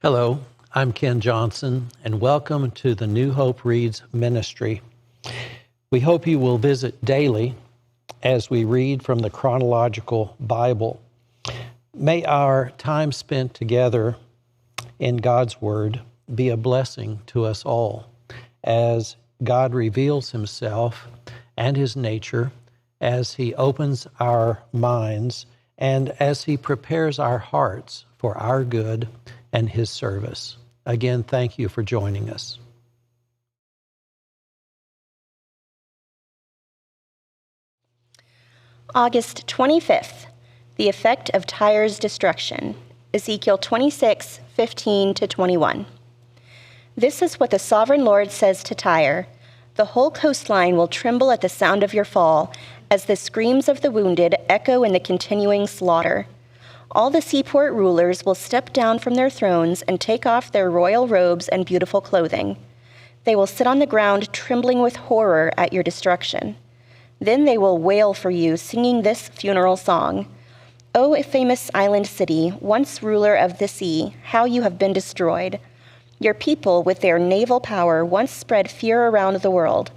Hello, I'm Ken Johnson, and welcome to the New Hope Reads ministry. We hope you will visit daily as we read from the Chronological Bible. May our time spent together in God's Word be a blessing to us all as God reveals Himself and His nature, as He opens our minds, and as He prepares our hearts for our good and His service. Again, thank you for joining us. August 25th, the effect of Tyre's destruction, Ezekiel 26:15-21. This is what the sovereign Lord says to Tyre: the whole coastline will tremble at the sound of your fall, as the screams of the wounded echo in the continuing slaughter. All the seaport rulers will step down from their thrones and take off their royal robes and beautiful clothing. They will sit on the ground trembling with horror at your destruction. Then they will wail for you, singing this funeral song: "O famous island city, once ruler of the sea, how you have been destroyed. Your people, with their naval power, once spread fear around the world.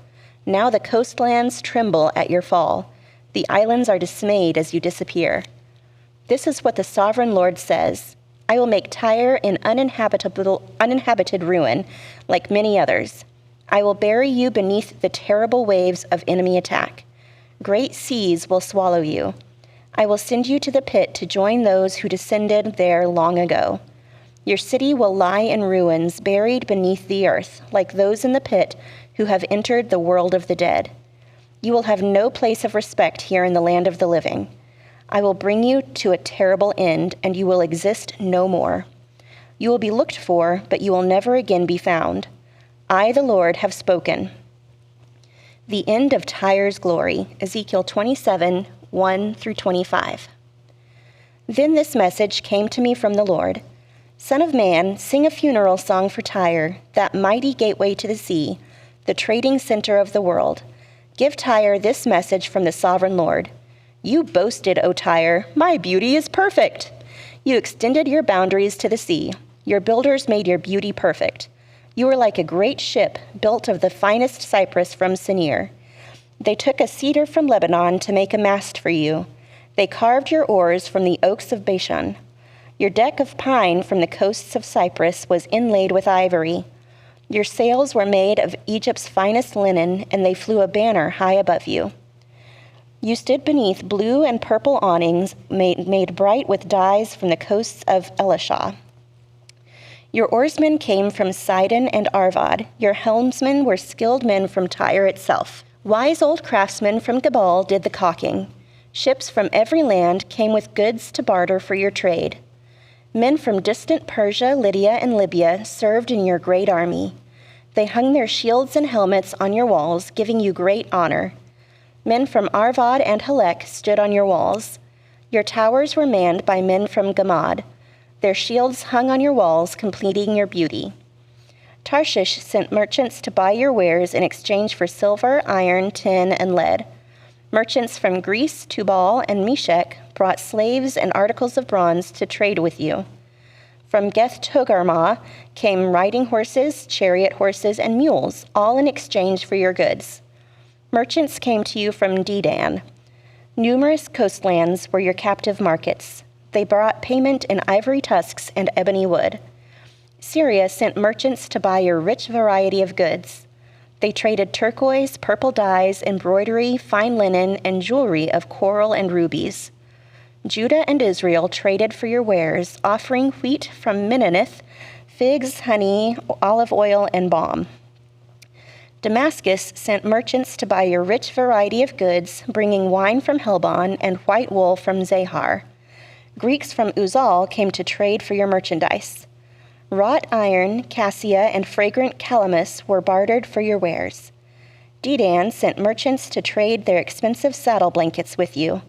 Now the coastlands tremble at your fall. The islands are dismayed as you disappear. This is what the sovereign Lord says: I will make Tyre an uninhabited ruin, like many others. I will bury you beneath the terrible waves of enemy attack. Great seas will swallow you. I will send you to the pit to join those who descended there long ago. Your city will lie in ruins, buried beneath the earth, like those in the pit who have entered the world of the dead. You will have no place of respect here in the land of the living. I will bring you to a terrible end, and you will exist no more. You will be looked for, but you will never again be found. I, the Lord, have spoken." The end of Tyre's glory, Ezekiel 27:1-25. Then this message came to me from the Lord: "Son of man, sing a funeral song for Tyre, that mighty gateway to the sea, the trading center of the world. Give Tyre this message from the sovereign Lord. You boasted, O Tyre, my beauty is perfect. You extended your boundaries to the sea. Your builders made your beauty perfect. You were like a great ship built of the finest cypress from Sinir. They took a cedar from Lebanon to make a mast for you. They carved your oars from the oaks of Bashan. Your deck of pine from the coasts of Cyprus was inlaid with ivory. Your sails were made of Egypt's finest linen, and they flew a banner high above you. You stood beneath blue and purple awnings made bright with dyes from the coasts of Elishah. Your oarsmen came from Sidon and Arvad. Your helmsmen were skilled men from Tyre itself. Wise old craftsmen from Gebal did the caulking. Ships from every land came with goods to barter for your trade. Men from distant Persia, Lydia, and Libya served in your great army. They hung their shields and helmets on your walls, giving you great honor. Men from Arvad and Helek stood on your walls. Your towers were manned by men from Gamad. Their shields hung on your walls, completing your beauty. Tarshish sent merchants to buy your wares in exchange for silver, iron, tin, and lead. Merchants from Greece, Tubal, and Meshech brought slaves and articles of bronze to trade with you. From Geth Togarmah came riding horses, chariot horses, and mules, all in exchange for your goods. Merchants came to you from Dedan. Numerous coastlands were your captive markets. They brought payment in ivory tusks and ebony wood. Syria sent merchants to buy your rich variety of goods. They traded turquoise, purple dyes, embroidery, fine linen, and jewelry of coral and rubies. Judah and Israel traded for your wares, offering wheat from Menonoth, figs, honey, olive oil, and balm. Damascus sent merchants to buy your rich variety of goods, bringing wine from Helbon and white wool from Zahar. Greeks from Uzal came to trade for your merchandise. Wrought iron, cassia, and fragrant calamus were bartered for your wares. Dedan sent merchants to trade their expensive saddle blankets with you.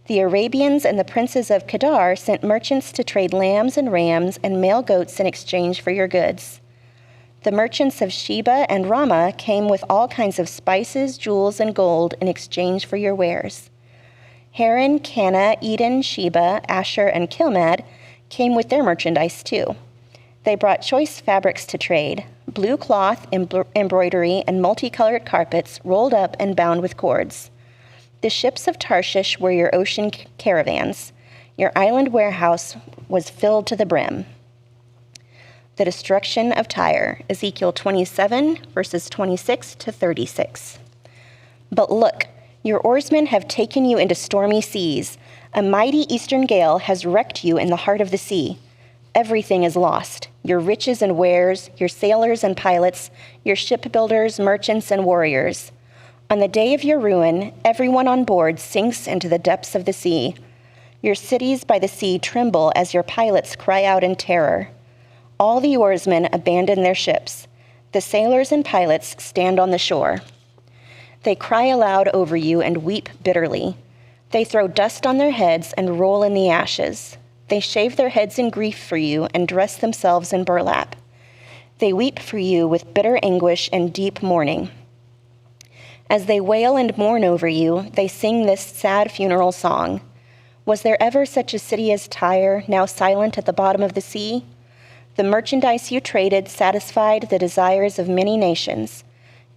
The Arabians and the princes of Kedar sent merchants to trade lambs and rams and male goats in exchange for your goods. The merchants of Sheba and Ramah came with all kinds of spices, jewels, and gold in exchange for your wares. Haran, Cana, Eden, Sheba, Asher, and Kilmad came with their merchandise too. They brought choice fabrics to trade, blue cloth, embroidery, and multicolored carpets rolled up and bound with cords. The ships of Tarshish were your ocean caravans. Your island warehouse was filled to the brim. The destruction of Tyre, Ezekiel 27, verses 26 to 36. But look, your oarsmen have taken you into stormy seas. A mighty eastern gale has wrecked you in the heart of the sea. Everything is lost, your riches and wares, your sailors and pilots, your shipbuilders, merchants, and warriors. On the day of your ruin, everyone on board sinks into the depths of the sea. Your cities by the sea tremble as your pilots cry out in terror. All the oarsmen abandon their ships. The sailors and pilots stand on the shore. They cry aloud over you and weep bitterly. They throw dust on their heads and roll in the ashes. They shave their heads in grief for you and dress themselves in burlap. They weep for you with bitter anguish and deep mourning. As they wail and mourn over you, they sing this sad funeral song. Was there ever such a city as Tyre, now silent at the bottom of the sea? The merchandise you traded satisfied the desires of many nations.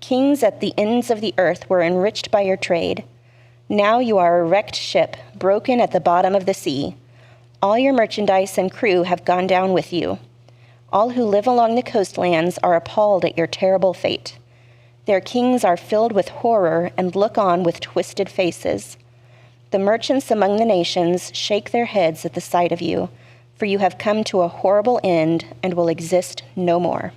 Kings at the ends of the earth were enriched by your trade. Now you are a wrecked ship, broken at the bottom of the sea. All your merchandise and crew have gone down with you. All who live along the coastlands are appalled at your terrible fate. Their kings are filled with horror and look on with twisted faces. The merchants among the nations shake their heads at the sight of you, for you have come to a horrible end and will exist no more.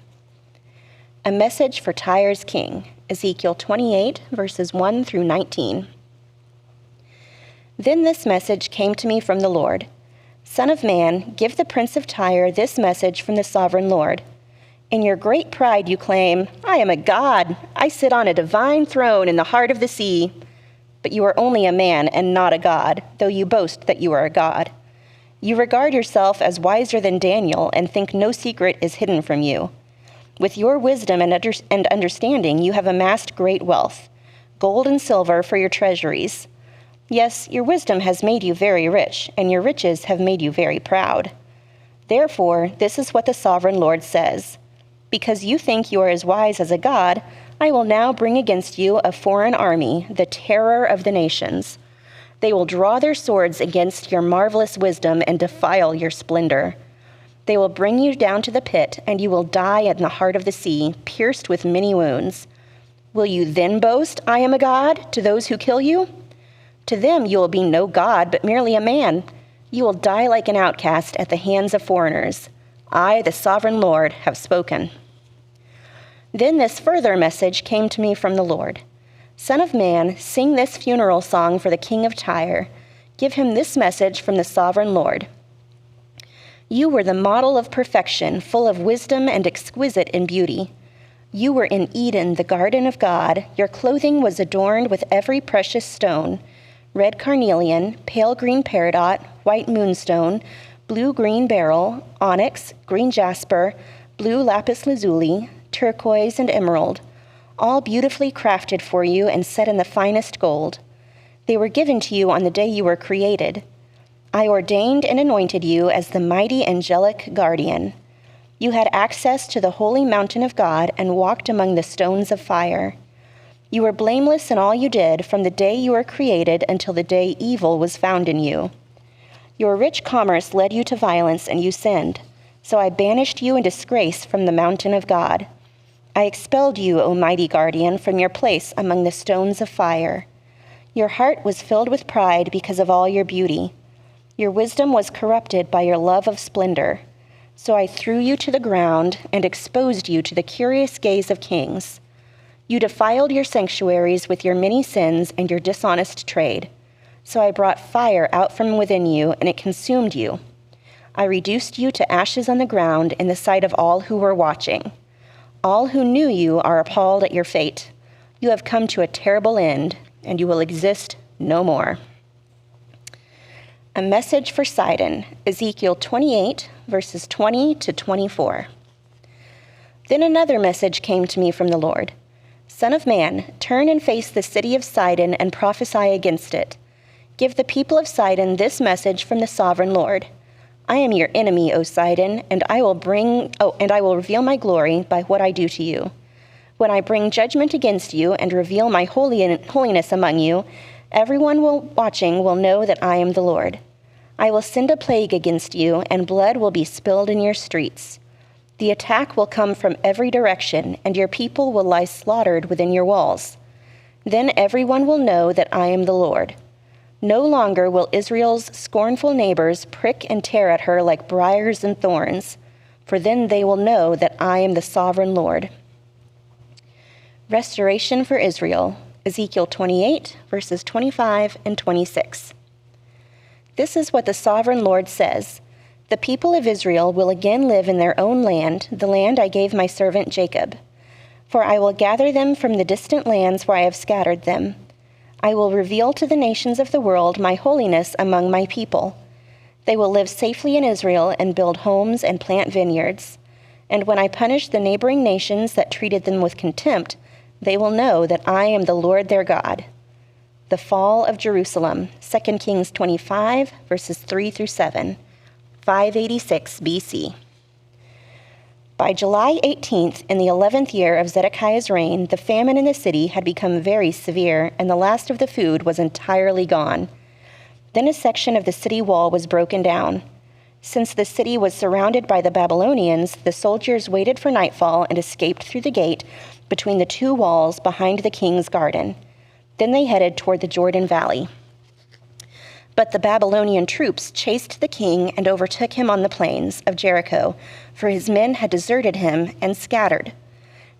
A message for Tyre's king, Ezekiel 28, verses 1 through 19. Then this message came to me from the Lord. Son of man, give the prince of Tyre this message from the sovereign Lord. In your great pride you claim, I am a god. I sit on a divine throne in the heart of the sea. But you are only a man and not a god, though you boast that you are a god. You regard yourself as wiser than Daniel and think no secret is hidden from you. With your wisdom and understanding, you have amassed great wealth, gold and silver for your treasuries. Yes, your wisdom has made you very rich, and your riches have made you very proud. Therefore, this is what the sovereign Lord says. Because you think you are as wise as a god, I will now bring against you a foreign army, the terror of the nations. They will draw their swords against your marvelous wisdom and defile your splendor. They will bring you down to the pit, and you will die in the heart of the sea, pierced with many wounds. Will you then boast, I am a god, to those who kill you? To them you will be no god, but merely a man. You will die like an outcast at the hands of foreigners. I, the sovereign Lord, have spoken. Then this further message came to me from the Lord. Son of man, sing this funeral song for the king of Tyre. Give him this message from the sovereign Lord. You were the model of perfection, full of wisdom and exquisite in beauty. You were in Eden, the garden of God. Your clothing was adorned with every precious stone. Red carnelian, pale green peridot, white moonstone, blue-green beryl, onyx, green jasper, blue lapis lazuli, turquoise, and emerald, all beautifully crafted for you and set in the finest gold. They were given to you on the day you were created. I ordained and anointed you as the mighty angelic guardian. You had access to the holy mountain of God and walked among the stones of fire. You were blameless in all you did from the day you were created until the day evil was found in you. Your rich commerce led you to violence and you sinned, so I banished you in disgrace from the mountain of God. I expelled you, O mighty guardian, from your place among the stones of fire. Your heart was filled with pride because of all your beauty. Your wisdom was corrupted by your love of splendor. So I threw you to the ground and exposed you to the curious gaze of kings. You defiled your sanctuaries with your many sins and your dishonest trade. So I brought fire out from within you, and it consumed you. I reduced you to ashes on the ground in the sight of all who were watching. All who knew you are appalled at your fate. You have come to a terrible end, and you will exist no more. A message for Sidon, Ezekiel 28, verses 20 to 24. Then another message came to me from the Lord. Son of man, turn and face the city of Sidon and prophesy against it. Give the people of Sidon this message from the sovereign Lord. I am your enemy, O Sidon, and I will reveal my glory by what I do to you. When I bring judgment against you and reveal my holiness among you, everyone watching will know that I am the Lord. I will send a plague against you, and blood will be spilled in your streets. The attack will come from every direction, and your people will lie slaughtered within your walls. Then everyone will know that I am the Lord. No longer will Israel's scornful neighbors prick and tear at her like briars and thorns, for then they will know that I am the sovereign Lord. Restoration for Israel, Ezekiel 28, verses 25 and 26. This is what the sovereign Lord says. The people of Israel will again live in their own land, the land I gave my servant Jacob. For I will gather them from the distant lands where I have scattered them. I will reveal to the nations of the world my holiness among my people. They will live safely in Israel and build homes and plant vineyards. And when I punish the neighboring nations that treated them with contempt, they will know that I am the Lord their God. The fall of Jerusalem, 2 Kings 25, verses 3 through 7, 586 BC. By July 18th, in the 11th year of Zedekiah's reign, the famine in the city had become very severe, and the last of the food was entirely gone. Then a section of the city wall was broken down. Since the city was surrounded by the Babylonians, the soldiers waited for nightfall and escaped through the gate between the two walls behind the king's garden. Then they headed toward the Jordan Valley. But the Babylonian troops chased the king and overtook him on the plains of Jericho, for his men had deserted him and scattered.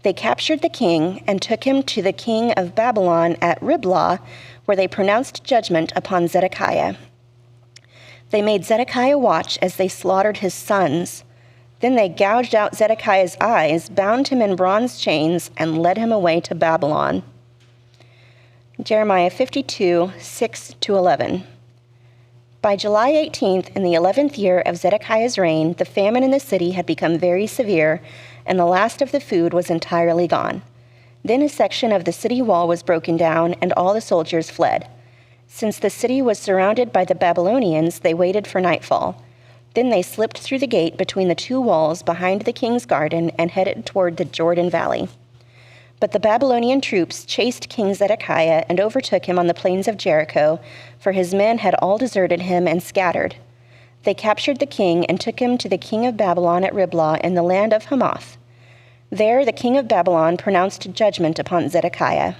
They captured the king and took him to the king of Babylon at Riblah, where they pronounced judgment upon Zedekiah. They made Zedekiah watch as they slaughtered his sons. Then they gouged out Zedekiah's eyes, bound him in bronze chains, and led him away to Babylon. Jeremiah 52, 6-11. By July 18th, in the 11th year of Zedekiah's reign, the famine in the city had become very severe, and the last of the food was entirely gone. Then a section of the city wall was broken down, and all the soldiers fled. Since the city was surrounded by the Babylonians, they waited for nightfall. Then they slipped through the gate between the two walls behind the king's garden and headed toward the Jordan Valley. But the Babylonian troops chased King Zedekiah and overtook him on the plains of Jericho, for his men had all deserted him and scattered. They captured the king and took him to the king of Babylon at Riblah in the land of Hamath. There the king of Babylon pronounced judgment upon Zedekiah.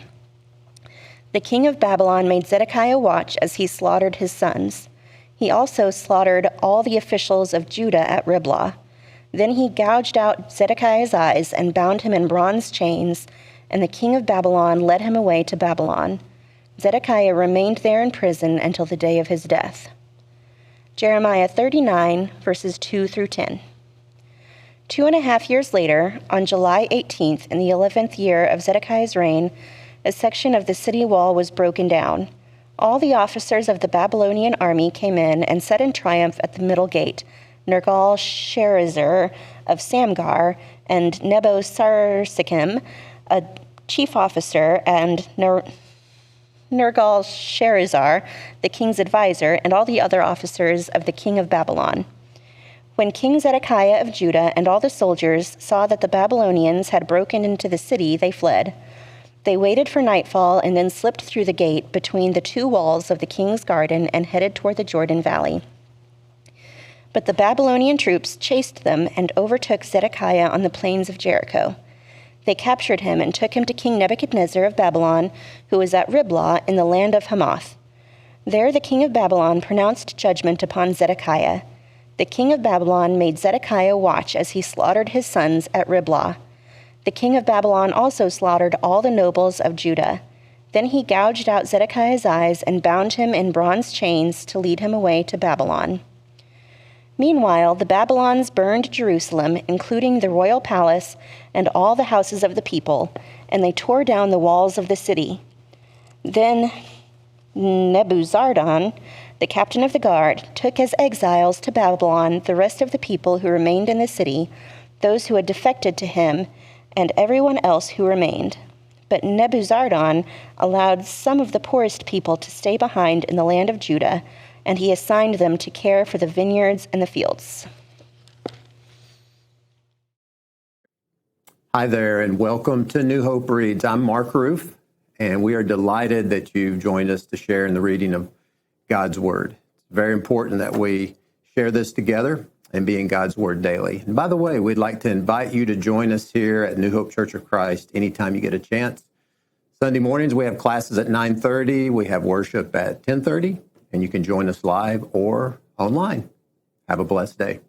The king of Babylon made Zedekiah watch as he slaughtered his sons. He also slaughtered all the officials of Judah at Riblah. Then he gouged out Zedekiah's eyes and bound him in bronze chains, and the king of Babylon led him away to Babylon. Zedekiah remained there in prison until the day of his death. Jeremiah 39, verses 2 through 10. 2.5 years later, on July 18th, in the 11th year of Zedekiah's reign, a section of the city wall was broken down. All the officers of the Babylonian army came in and sat in triumph at the middle gate. Nergal-Sharezer of Samgar and Nebo-Sarsekim, a chief officer, and Nergal-Sharezer, the king's advisor, and all the other officers of the king of Babylon. When King Zedekiah of Judah and all the soldiers saw that the Babylonians had broken into the city, they fled. They waited for nightfall and then slipped through the gate between the two walls of the king's garden and headed toward the Jordan Valley. But the Babylonian troops chased them and overtook Zedekiah on the plains of Jericho. They captured him and took him to King Nebuchadnezzar of Babylon, who was at Riblah in the land of Hamath. There the king of Babylon pronounced judgment upon Zedekiah. The king of Babylon made Zedekiah watch as he slaughtered his sons at Riblah. The king of Babylon also slaughtered all the nobles of Judah. Then he gouged out Zedekiah's eyes and bound him in bronze chains to lead him away to Babylon. Meanwhile, the Babylons burned Jerusalem, including the royal palace and all the houses of the people, and they tore down the walls of the city. Then Nebuzaradan, the captain of the guard, took as exiles to Babylon the rest of the people who remained in the city, those who had defected to him, and everyone else who remained. But Nebuzaradan allowed some of the poorest people to stay behind in the land of Judah, and he assigned them to care for the vineyards and the fields. Hi there, and welcome to New Hope Reads. I'm Mark Ruff, and we are delighted that you've joined us to share in the reading of God's Word. It's very important that we share this together and be in God's Word daily. And by the way, we'd like to invite you to join us here at New Hope Church of Christ anytime you get a chance. Sunday mornings, we have classes at 9:30. We have worship at 10:30, and you can join us live or online. Have a blessed day.